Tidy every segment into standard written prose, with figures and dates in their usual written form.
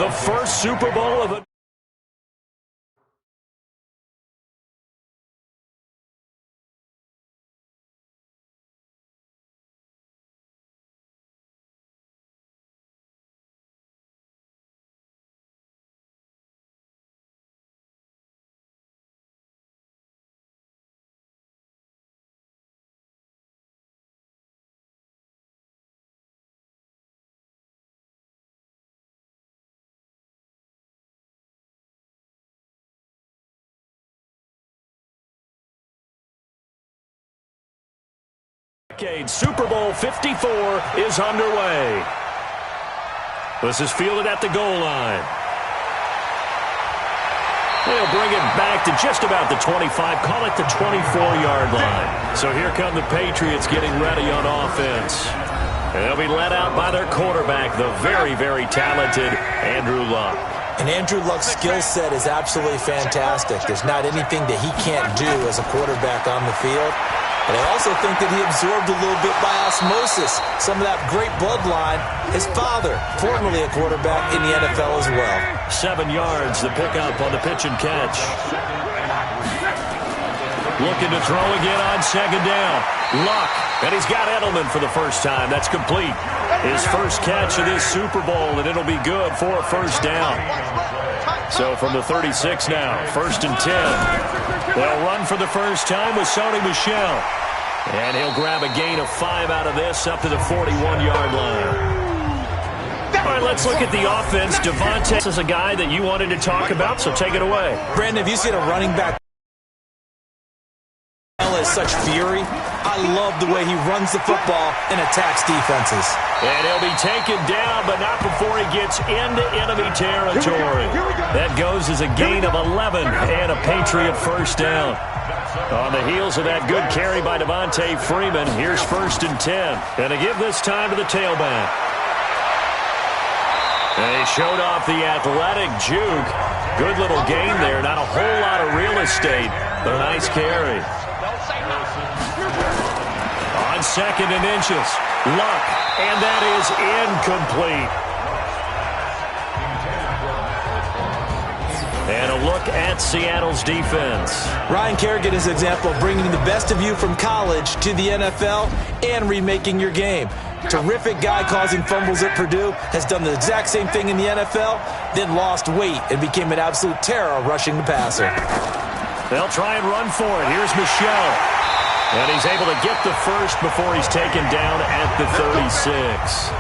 the first Super Bowl of the Super Bowl 54 is underway. This is fielded at the goal line. They'll bring it back to just about the 25, call it the 24-yard line. So here come the Patriots getting ready on offense. And they'll be led out by their quarterback, the very, very talented Andrew Luck. And Andrew Luck's skill set is absolutely fantastic. There's not anything that he can't do as a quarterback on the field. But I also think that he absorbed a little bit by osmosis some of that great bloodline. His father, formerly a quarterback in the NFL as well. 7 yards, the pickup on the pitch and catch. Looking to throw again on second down. Luck, and he's got Edelman for the first time. That's complete. His first catch of this Super Bowl, and it'll be good for a first down. So from the 36 now, 1st and 10. They'll run for the first time with Sony Michel. And he'll grab a gain of 5 out of this up to the 41-yard line. All right, let's look at the offense. Devontae, this is a guy that you wanted to talk about, so take it away. Brandon, have you seen a running back with such fury? I love the way he runs the football and attacks defenses. And he'll be taken down, but not before he gets into enemy territory. That goes as a gain of 11 and a Patriot first down. On the heels of that good carry by Devontae Freeman, here's 1st and 10. And to give this time to the tailback. And he showed off the athletic juke. Good little gain there. Not a whole lot of real estate, but a nice carry. On 2nd and inches, Luck, and that is incomplete. And a look at Seattle's defense. Ryan Kerrigan is an example of bringing the best of you from college to the NFL and remaking your game. Terrific guy causing fumbles at Purdue, has done the exact same thing in the NFL, then lost weight and became an absolute terror rushing the passer. They'll try and run for it. Here's Michel. And he's able to get the first before he's taken down at the 36.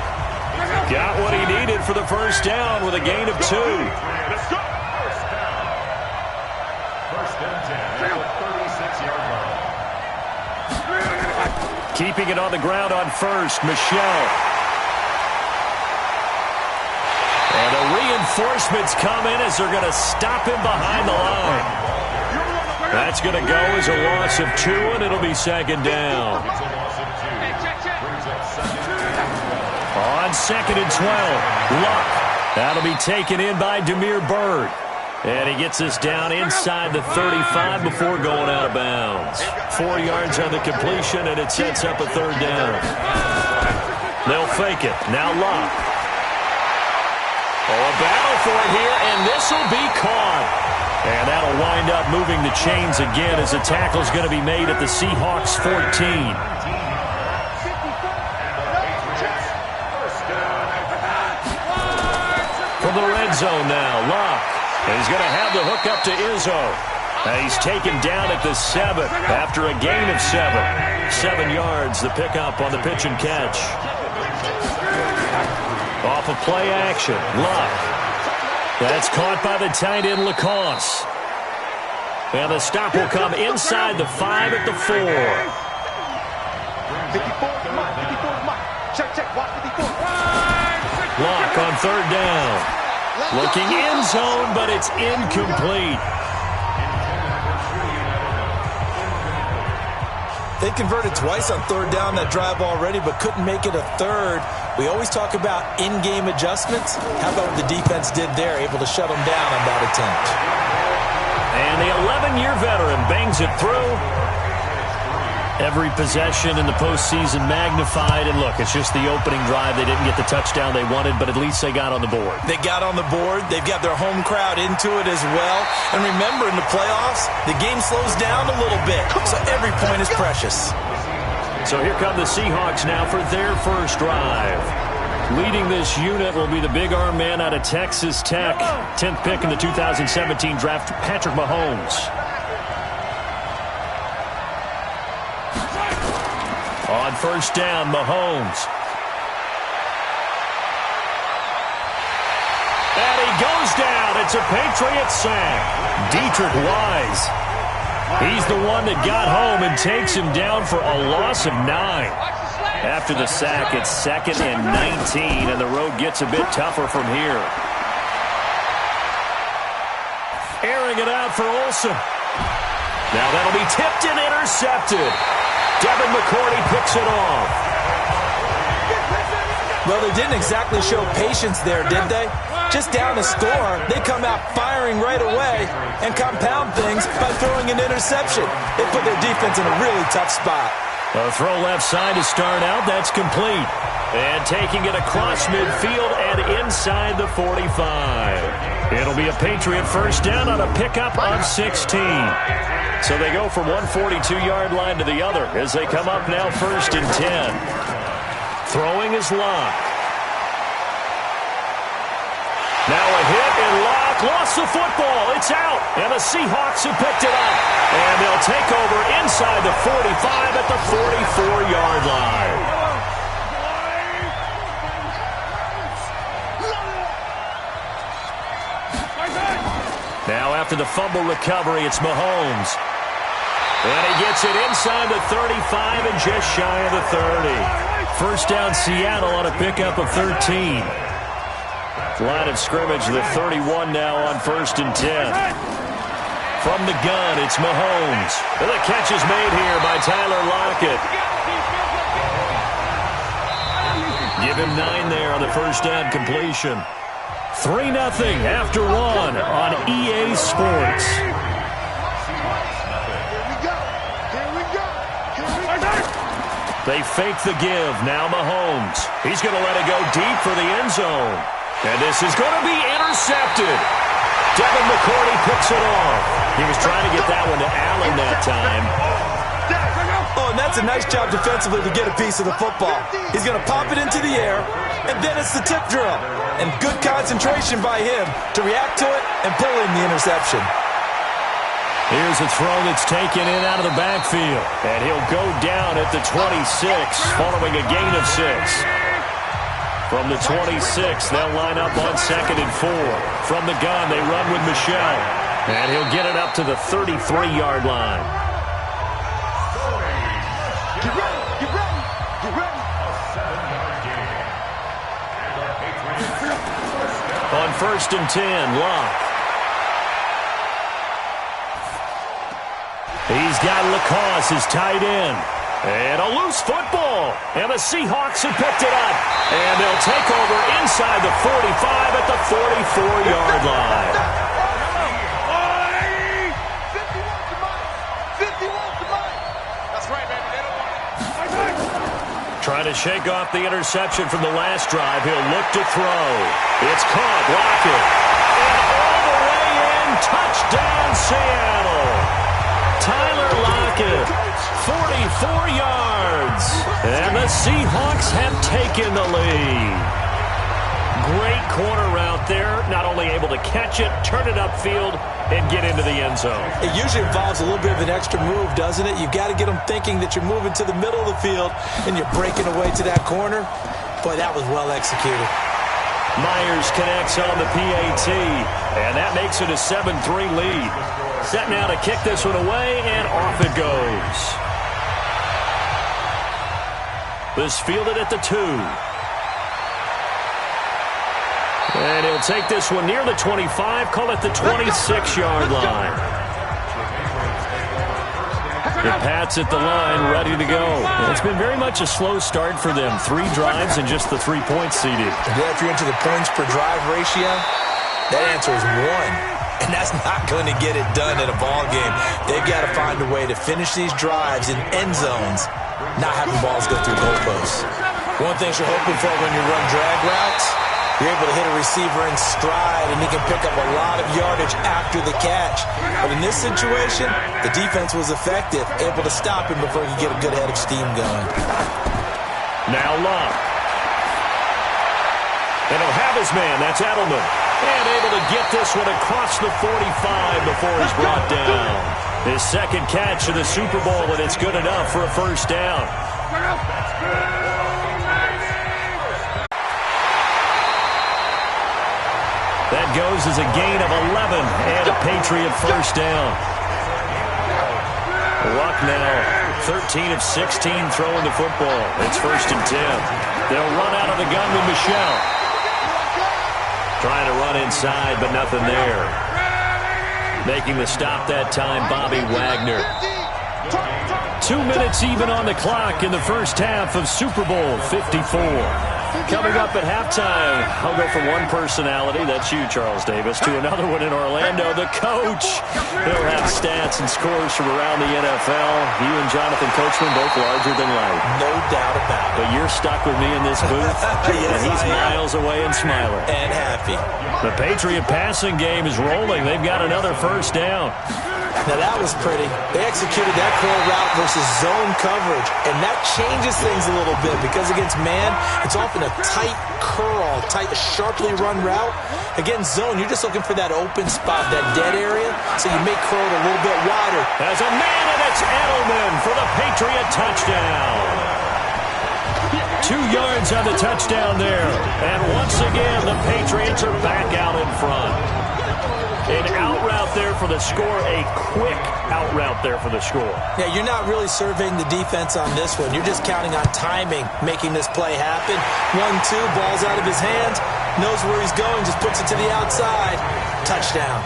Got what he needed for the first down with a gain of 2. Keeping it on the ground on 1st, Michel. And the reinforcements come in as they're going to stop him behind the line. That's going to go as a loss of 2, and it'll be 2nd down. On 2nd and 12, Luck. That'll be taken in by Damiere Byrd. And he gets us down inside the 35 before going out of bounds. 4 yards on the completion, and it sets up a 3rd down. They'll fake it. Now Luck. Oh, a battle for it here, and this will be caught. And that'll wind up moving the chains again as the tackle's going to be made at the Seahawks 14. From the red zone now, Luck. And he's going to have the hook up to Izzo. And he's taken down at the 7 after a gain of 7. 7 yards, the pickup on the pitch and catch. Off of play action, Luck. That's caught by the tight end, Lacoste. And the stop will come inside the 5 at the 4. Luck on 3rd down. Looking end zone, but it's incomplete. They converted twice on 3rd down that drive already, but couldn't make it a 3rd. We always talk about in-game adjustments. How about what the defense did there, able to shut them down on that attempt. And the 11-year veteran bangs it through. Every possession in the postseason magnified. And look, it's just the opening drive. They didn't get the touchdown they wanted, but at least they got on the board. They got on the board. They've got their home crowd into it as well. And remember, in the playoffs, the game slows down a little bit. So every point is precious. So here come the Seahawks now for their first drive. Leading this unit will be the big arm man out of Texas Tech. 10th pick in the 2017 draft, Patrick Mahomes. On first down, Mahomes. And he goes down. It's a Patriots sack. Dietrich Wise. He's the one that got home and takes him down for a loss of 9. After the sack, it's 2nd and 19, and the road gets a bit tougher from here. Airing it out for Olsen. Now that'll be tipped and intercepted. Devin McCourty picks it off. Well, they didn't exactly show patience there, did they? Just down a score, they come out firing right away and compound things by throwing an interception. They put their defense in a really tough spot. A throw left side to start out. That's complete. And taking it across midfield and inside the 45. It'll be a Patriot first down on a pickup of 16. So they go from one 42-yard line to the other as they come up now 1st and 10. Throwing is Locke. Now a hit, and Locke lost the football. It's out, and the Seahawks have picked it up. And they'll take over inside the 45 at the 44-yard line. Now after the fumble recovery, it's Mahomes. And he gets it inside the 35 and just shy of the 30. First down Seattle on a pickup of 13. Line of scrimmage, the 31 now on 1st and 10. From the gun, it's Mahomes. And the catch is made here by Tyler Lockett. Give him 9 there on the first down completion. 3-0 after 1 on EA Sports. They fake the give. Now Mahomes. He's going to let it go deep for the end zone. And this is going to be intercepted. Devin McCourty picks it off. He was trying to get that one to Allen that time. Oh, and that's a nice job defensively to get a piece of the football. He's going to pop it into the air, and then it's the tip drill. And good concentration by him to react to it and pull in the interception. Here's a throw that's taken in out of the backfield. And he'll go down at the 26 following a gain of 6. From the 26, they'll line up on 2nd and 4. From the gun, they run with Michel. And he'll get it up to the 33-yard line. Get ready, get ready, get ready. On 1st and 10, Locke. He's got Lacoste, his tight end. And a loose football. And the Seahawks have picked it up. And they'll take over inside the 45 at the 44-yard line. 51 to Mike. That's right, baby. They don't want it. Trying to shake off the interception from the last drive. He'll look to throw. It's caught. Lockett. And all the way in. Touchdown, Seattle. Tyler Lockett, 44 yards. And the Seahawks have taken the lead. Great corner route there. Not only able to catch it, turn it upfield, and get into the end zone. It usually involves a little bit of an extra move, doesn't it? You've got to get them thinking that you're moving to the middle of the field and you're breaking away to that corner. Boy, that was well executed. Myers connects on the PAT, and that makes it a 7-3 lead. Set now to kick this one away, and off it goes. This fielded at the 2. And he'll take this one near the 25, call it the 26-yard line. The Pats at the line, ready to go. It's been very much a slow start for them. 3 drives and just the 3 points seeded. Yeah, if you're into the points per drive ratio, that answer is 1. And and that's not going to get it done in a ball game. They've got to find a way to finish these drives in end zones, not having balls go through goalposts. One thing you're hoping for when you run drag routes, you're able to hit a receiver in stride, and he can pick up a lot of yardage after the catch. But in this situation, the defense was effective, able to stop him before he could get a good head of steam going. Now Locke. And he'll have his man. That's Edelman. And able to get this one across the 45 before he's brought down. His second catch of the Super Bowl, and it's good enough for a first down. That goes as a gain of 11 and a Patriot first down. Luck now, 13 of 16 throwing the football. It's 1st and 10. They'll run out of the gun with Michel. Trying to run inside, but nothing there. Making the stop that time, Bobby Wagner. 2 minutes even on the clock in the first half of Super Bowl 54. Coming up at halftime, I'll go from one personality, that's you, Charles Davis, to another one in Orlando, the coach. He'll have stats and scores from around the NFL. You and Jonathan Coachman both larger than life. No doubt about it. But you're stuck with me in this booth, Yes, and he's miles away and smiling. And happy. The Patriot passing game is rolling. They've got another first down. Now that was pretty. They executed that curl route versus zone coverage, and that changes things a little bit because against man, it's often a tight curl, sharply run route. Against zone, you're just looking for that open spot, that dead area, so you make curl a little bit wider. As a man, and it's Edelman for the Patriot touchdown. 2 yards on the touchdown there, and once again, the Patriots are back out in front. An out route there for the score, a quick out route there for the score. Yeah, you're not really surveying the defense on this one. You're just counting on timing, making this play happen. 1-2, ball's out of his hands, knows where he's going, just puts it to the outside. Touchdown.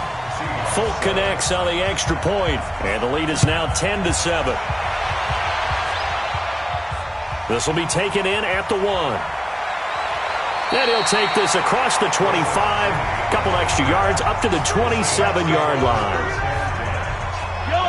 Folk connects on the extra point, and the lead is now 10-7. This will be taken in at the 1. And he'll take this across the 25, couple extra yards, up to the 27-yard line.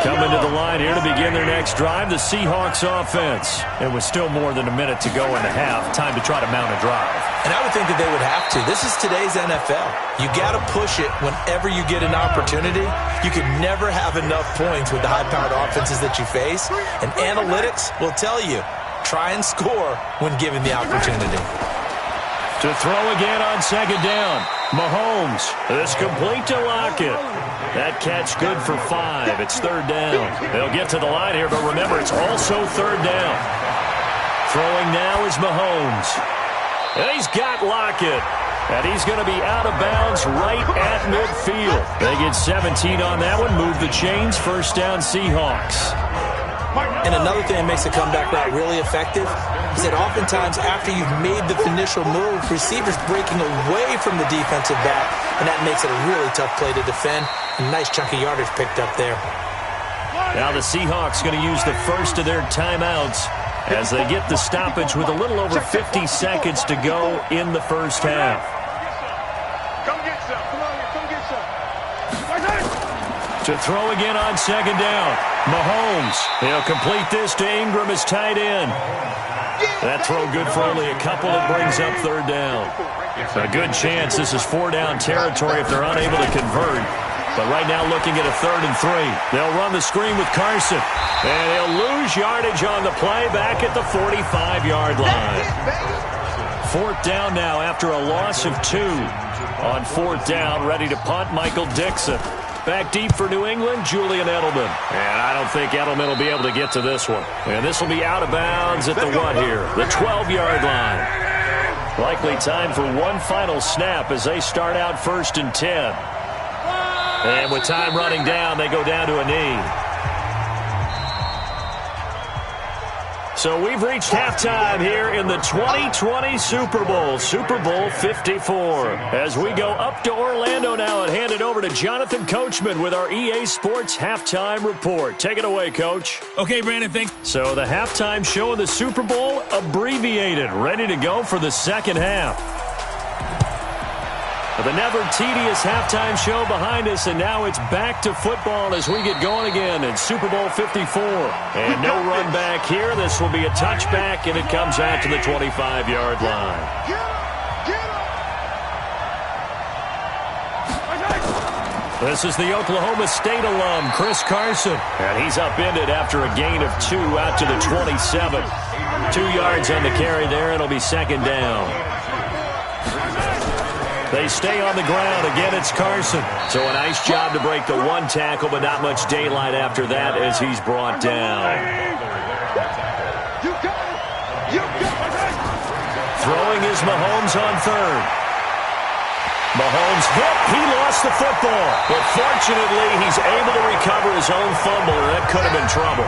Coming to the line here to begin their next drive, the Seahawks offense. And with still more than a minute to go in the half, time to try to mount a drive. And I would think that they would have to. This is today's NFL. You got to push it whenever you get an opportunity. You can never have enough points with the high-powered offenses that you face. And analytics will tell you, try and score when given the opportunity. To throw again on second down. Mahomes. This complete to Lockett. That catch good for 5. It's 3rd down. They'll get to the line here, but remember, it's also 3rd down. Throwing now is Mahomes. And he's got Lockett. And he's going to be out of bounds right at midfield. They get 17 on that one. Move the chains. First down, Seahawks. And another thing that makes a comeback route really effective is that oftentimes after you've made the initial move, receivers breaking away from the defensive back, and that makes it a really tough play to defend. A nice chunk of yardage picked up there. Now the Seahawks going to use the first of their timeouts as they get the stoppage with a little over 50 seconds to go in the first half. Come get some. Come on here. Come get some. To throw again on second down. Mahomes. He'll complete this to Ingram as tight end. That throw good for only a couple. It brings up 3rd down. A good chance this is 4-down territory if they're unable to convert. But right now looking at a 3rd and 3. They'll run the screen with Carson. And he'll lose yardage on the play back at the 45-yard line. 4th down now after a loss of 2. On 4th down, ready to punt, Michael Dixon. Back deep for New England, Julian Edelman. And I don't think Edelman will be able to get to this one. And this will be out of bounds at the what here? The 12-yard line. Likely time for one final snap as they start out 1st and 10. And with time running down, they go down to a knee. So we've reached halftime here in the 2020 Super Bowl, Super Bowl 54. As we go up to Orlando now and hand it over to Jonathan Coachman with our EA Sports Halftime Report. Take it away, Coach. Okay, Brandon, thanks. So the halftime show of the Super Bowl, abbreviated, ready to go for the second half. The never tedious halftime show behind us, and now it's back to football as we get going again in Super Bowl 54. And no run back here. This will be a touchback, and it comes out to the 25-yard line. This is the Oklahoma State alum, Chris Carson. And he's upended after a gain of 2 out to the 27. 2 yards on the carry there. It'll be second down. They stay on the ground. Again, it's Carson. So a nice job to break the 1 tackle, but not much daylight after that as he's brought down. Throwing is Mahomes on third. Mahomes hit. He lost the football. But fortunately, he's able to recover his own fumble, or that could have been trouble.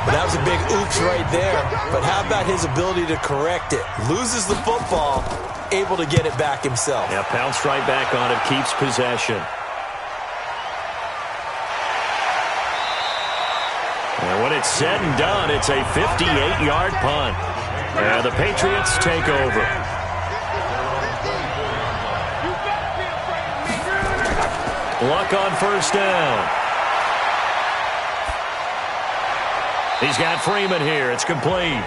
But that was a big oops right there. But how about his ability to correct it? Loses the football, able to get it back himself. Yeah, pounced right back on it, keeps possession. And when it's said and done, it's a 58-yard punt. And the Patriots take over. Luck on first down. He's got Freeman here. It's complete.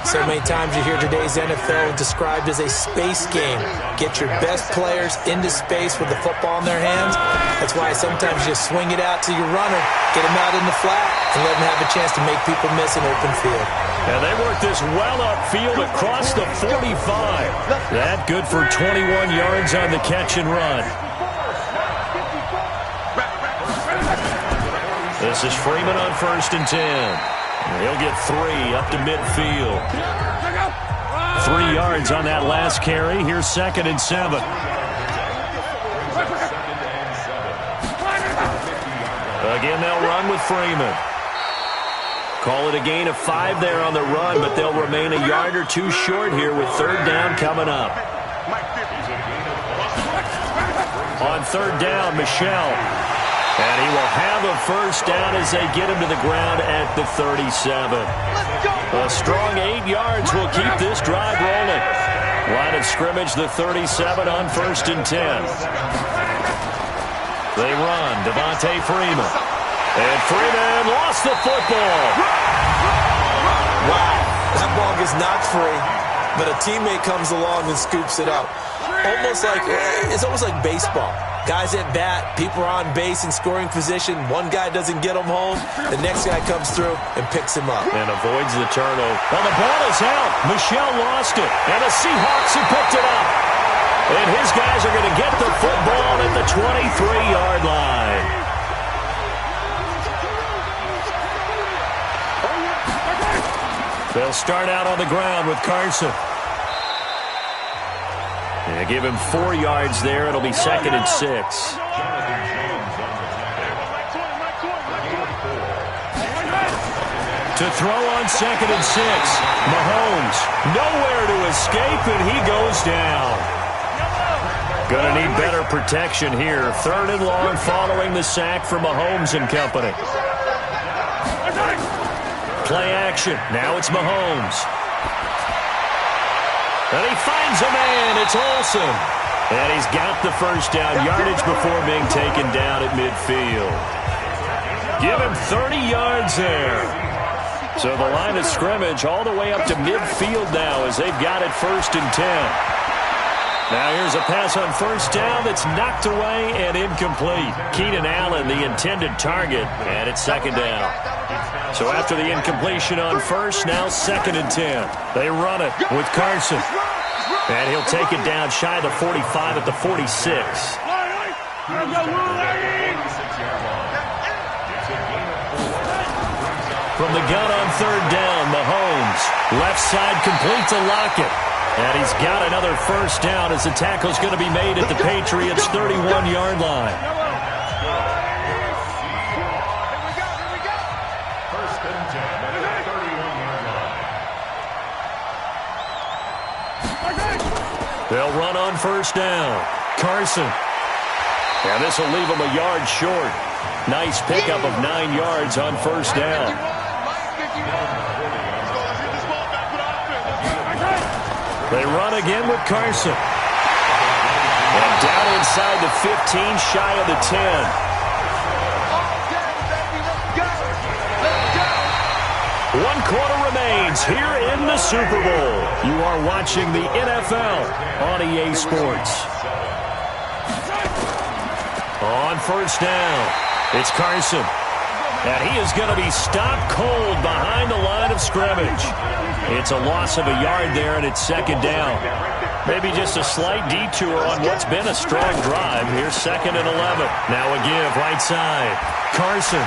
So many times you hear today's NFL described as a space game. Get your best players into space with the football in their hands. That's why sometimes you swing it out to your runner, get him out in the flat, and let him have a chance to make people miss an open field. And they work this well upfield across the 45. That good for 21 yards on the catch and run. This is Freeman on first and 10. He'll get 3 up to midfield. 3 yards on that last carry. Here's second and 7. Again, they'll run with Freeman. Call it a gain of 5 there on the run, but they'll remain a yard or 2 short here with third down coming up. On third down, Michelle. And he will have a first down as they get him to the ground at the 37. A strong 8 yards will keep this drive rolling. Line of scrimmage, the 37 on first and 10. They run, Devontae Freeman. And Freeman lost the football. Wow, that ball gets knocked free, but a teammate comes along and scoops it up. It's almost like baseball. Guys at bat, people are on base in scoring position. One guy doesn't get him home. The next guy comes through and picks him up. And avoids the turnover. Well, the ball is out. Michelle lost it. And the Seahawks have picked it up. And his guys are going to get the football at the 23-yard line. They'll start out on the ground with Carson. And give him 4 yards there. It'll be second and 6. To throw on second and 6. Mahomes nowhere to escape, and he goes down. Gonna need better protection here. Third and long following the sack from Mahomes and company. Play action. Now it's Mahomes. And he finds a man. It's Olsen. And he's got the first down yardage before being taken down at midfield. Give him 30 yards there. So the line of scrimmage all the way up to midfield now as they've got it first and 10. Now here's a pass on first down that's knocked away and incomplete. Keenan Allen, the intended target, and it's second down. So after the incompletion on first, now second and 10. They run it with Carson. And he'll take it down shy of the 45 at the 46. From the gun on third down, Mahomes. Left side complete to Lockett. And he's got another first down as the tackle's going to be made at the Patriots' 31-yard line. They'll run on first down. Carson. And this will leave him a yard short. Nice pickup of 9 yards on first down. They run again with Carson. And down inside the 15, shy of the 10. 1 quarter remains here in the Super Bowl. You are watching the NFL on EA Sports. On first down, it's Carson. And he is going to be stopped cold behind the line of scrimmage. It's a loss of a yard there, and it's second down. Maybe just a slight detour on what's been a strong drive. Here's 2nd and 11. Now a give right side. Carson.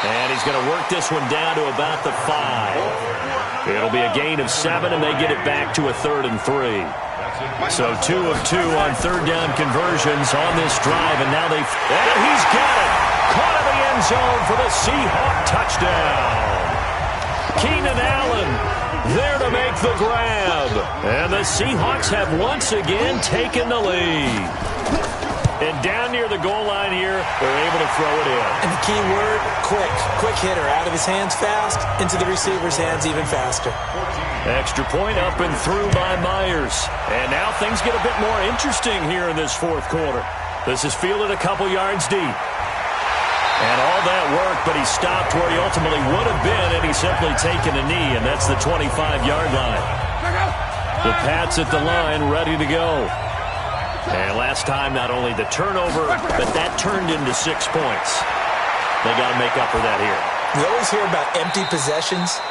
And he's going to work this one down to about the 5. It'll be a gain of 7, and they get it back to a 3rd and 3. So 2 of 2 on third down conversions on this drive, and now and he's got it. Caught in the end zone for the Seahawk touchdown. Keenan Allen there to make the grab. And the Seahawks have once again taken the lead. And down near the goal line here, they're able to throw it in. And the key word, quick. Quick hitter. Out of his hands fast, into the receiver's hands even faster. Extra point up and through by Myers. And now things get a bit more interesting here in this 4th quarter. This is fielded a couple yards deep. And all that work, but he stopped where he ultimately would have been, and he's simply taken a knee, and that's the 25-yard line. The Pats at the line, ready to go. And last time, not only the turnover, but that turned into 6 points. They got to make up for that here. We always hear about empty possessions,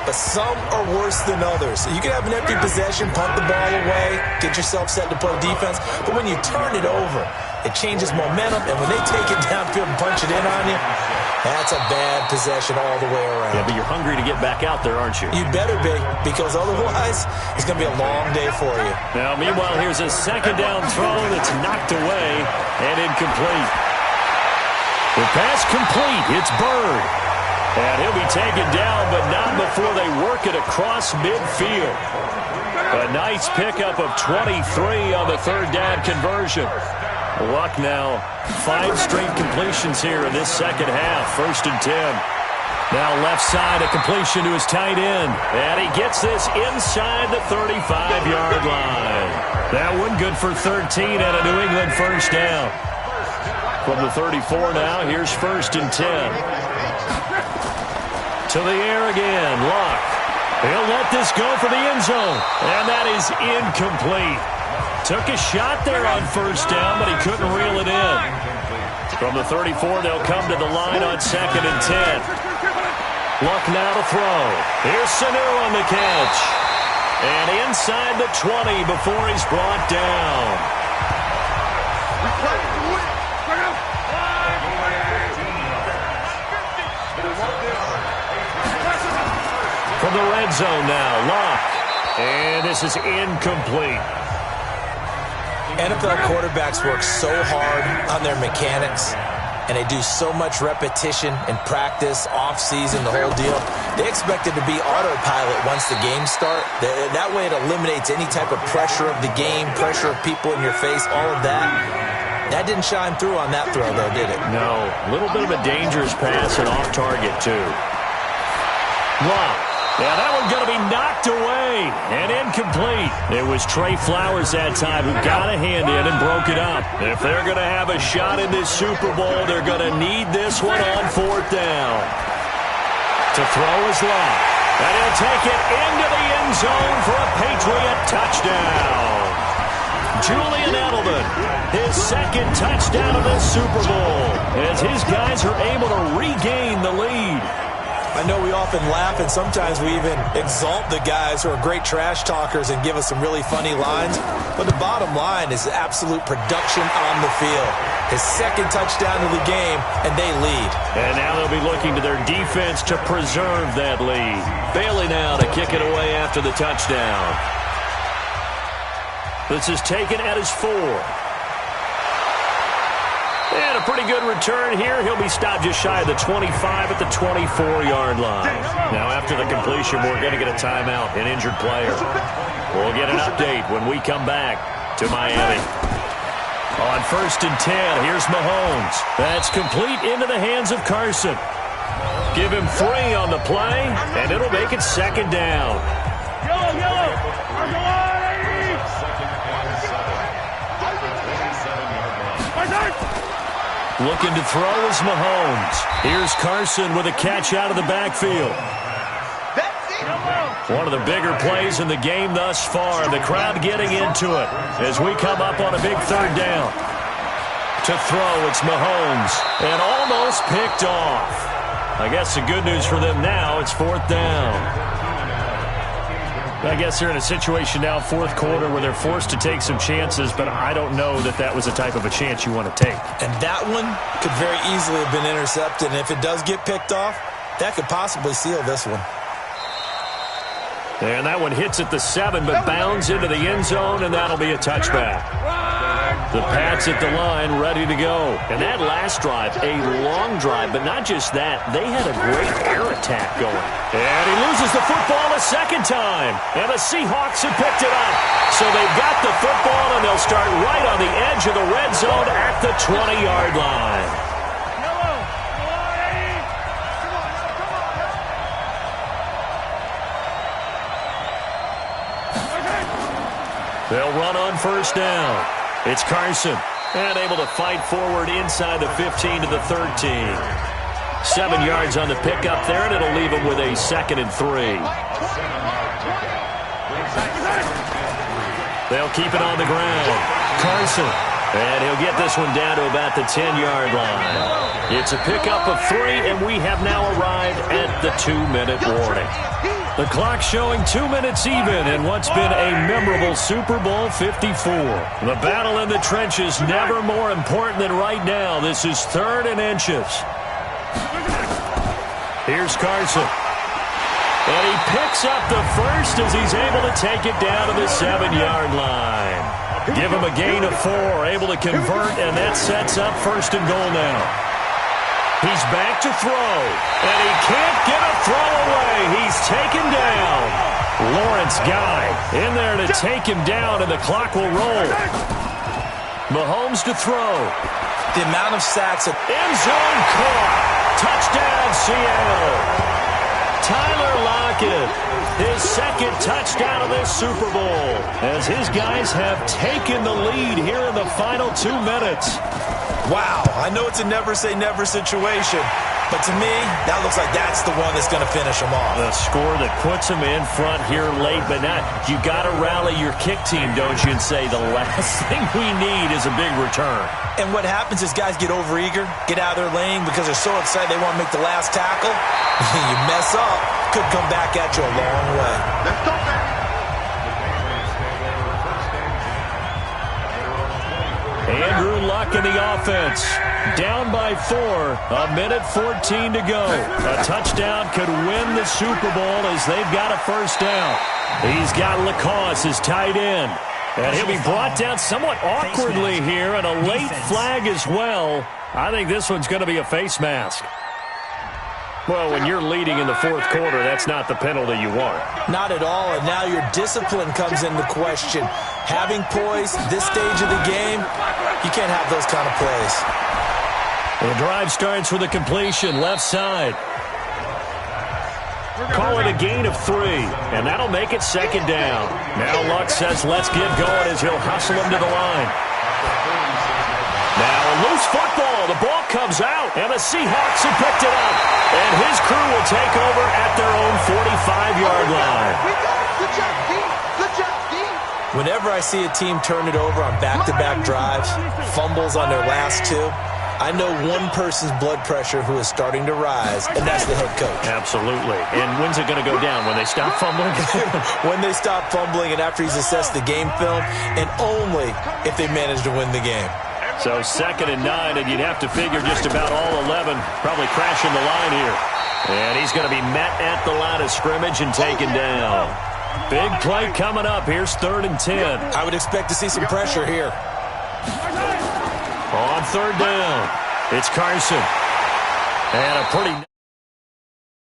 but some are worse than others. You can have an empty possession, punt the ball away, get yourself set to play defense, but when you turn it over, it changes momentum, and when they take it downfield and punch it in on you, that's a bad possession all the way around. Yeah, but you're hungry to get back out there, aren't you? You better be, because otherwise, it's going to be a long day for you. Now, meanwhile, here's a second down throw that's knocked away and incomplete. The pass complete. It's Bird. And he'll be taken down, but not before they work it across midfield. A nice pickup of 23 on the third down conversion. Luck now, 5 straight completions here in this second half. 1st and 10. Now left side, a completion to his tight end. And he gets this inside the 35-yard line. That one good for 13 and a New England first down. From the 34 now, here's 1st and 10. To the air again, Luck. He'll let this go for the end zone. And that is incomplete. Took a shot there on first down, but he couldn't reel it in. From the 34, they'll come to the line on 2nd and 10. Luck now to throw. Here's Sanu on the catch. And inside the 20 before he's brought down. From the red zone now, Luck. And this is incomplete. NFL quarterbacks work so hard on their mechanics, and they do so much repetition in practice, off-season, the whole deal. They expect it to be autopilot once the games start. That way it eliminates any type of pressure of the game, pressure of people in your face, all of that. That didn't shine through on that throw, though, did it? No. A little bit of a dangerous pass and off target, too. Wow. Yeah, that one's going to be knocked away and incomplete. It was Trey Flowers that time who got a hand in and broke it up. If they're going to have a shot in this Super Bowl, they're going to need this one on 4th down. To throw is Luck. And he'll take it into the end zone for a Patriot touchdown. Julian Edelman, his 2nd touchdown of this Super Bowl, as his guys are able to regain the lead. I know we often laugh, and sometimes we even exalt the guys who are great trash talkers and give us some really funny lines. But the bottom line is absolute production on the field. His 2nd touchdown of the game, and they lead. And now they'll be looking to their defense to preserve that lead. Bailey now to kick it away after the touchdown. This is taken at his 4. And a pretty good return here. He'll be stopped just shy of the 25 at the 24-yard line. Now, after the completion, we're going to get a timeout, an injured player. We'll get an update when we come back to Miami. On 1st and 10, here's Mahomes. That's complete into the hands of Carson. Give him 3 on the play, and it'll make it 2nd down. Yellow. Looking to throw is Mahomes. Here's Carson with a catch out of the backfield. One of the bigger plays in the game thus far. The crowd getting into it as we come up on a big third down. To throw, it's Mahomes. And almost picked off. I guess the good news for them now, it's fourth down. I guess they're in a situation now, fourth quarter, where they're forced to take some chances, but I don't know that that was the type of a chance you want to take. And that one could very easily have been intercepted, and if it does get picked off, that could possibly seal this one. And that one hits at the 7, but bounds into the end zone, and that'll be a touchback. The Pats at the line, ready to go. And that last drive, a long drive, but not just that. They had a great air attack going. And he loses the football a second time. And the Seahawks have picked it up. So they've got the football, and they'll start right on the edge of the red zone at the 20-yard line. They'll run on first down. It's Carson, and able to fight forward inside the 15 to the 13. 7 yards on the pickup there, and it'll leave him with a 2nd and 3. They'll keep it on the ground. Carson, and he'll get this one down to about the 10-yard line. It's a pickup of 3, and we have now arrived at the 2-minute warning. The clock showing 2 minutes even in what's been a memorable Super Bowl 54. The battle in the trenches never more important than right now. This is 3rd and inches. Here's Carson. And he picks up the first as he's able to take it down to the 7-yard line. Give him a gain of 4, able to convert, and that sets up 1st and goal now. He's back to throw, and he can't get a throw away. He's taken down. Lawrence Guy in there to take him down, and the clock will roll. Mahomes to throw. The amount of sacks. End zone caught. Touchdown, Seattle. Tyler Lockett, his 2nd touchdown of this Super Bowl, as his guys have taken the lead here in the final 2 minutes. Wow, I know it's a never-say-never situation, but to me, that looks like that's the one that's going to finish them off. The score that puts them in front here late, but not. You got to rally your kick team, don't you, and say the last thing we need is a big return. And what happens is guys get overeager, get out of their lane because they're so excited they want to make the last tackle. You mess up, could come back at you a long way. Let's go, baby. Andrew Luck in the offense. Down by 4. 1:14 to go. A touchdown could win the Super Bowl as they've got a first down. He's got Lacoste as tight end. And he'll be brought down somewhat awkwardly here, and a late flag as well. I think this one's going to be a face mask. Well, when you're leading in the 4th quarter, that's not the penalty you want. Not at all, and now your discipline comes into question. Having poise this stage of the game, you can't have those kind of plays. The drive starts with a completion, left side. Call it a gain of 3, and that'll make it 2nd down. Now Luck says let's get going as he'll hustle him to the line. Now a loose football. The ball comes out, and the Seahawks have picked it up. And his crew will take over at their own 45-yard line. Good job, team. Good job, team. Whenever I see a team turn it over on back-to-back drives, fumbles on their last 2, I know one person's blood pressure who is starting to rise, and that's the head coach. Absolutely. And when's it going to go down? When they stop fumbling? When they stop fumbling and after he's assessed the game film, and only if they manage to win the game. So 2nd and 9, and you'd have to figure just about all 11 probably crashing the line here. And he's going to be met at the line of scrimmage and taken down. Big play coming up. Here's 3rd and 10. I would expect to see some pressure here. On 3rd down, it's Carson. And a pretty...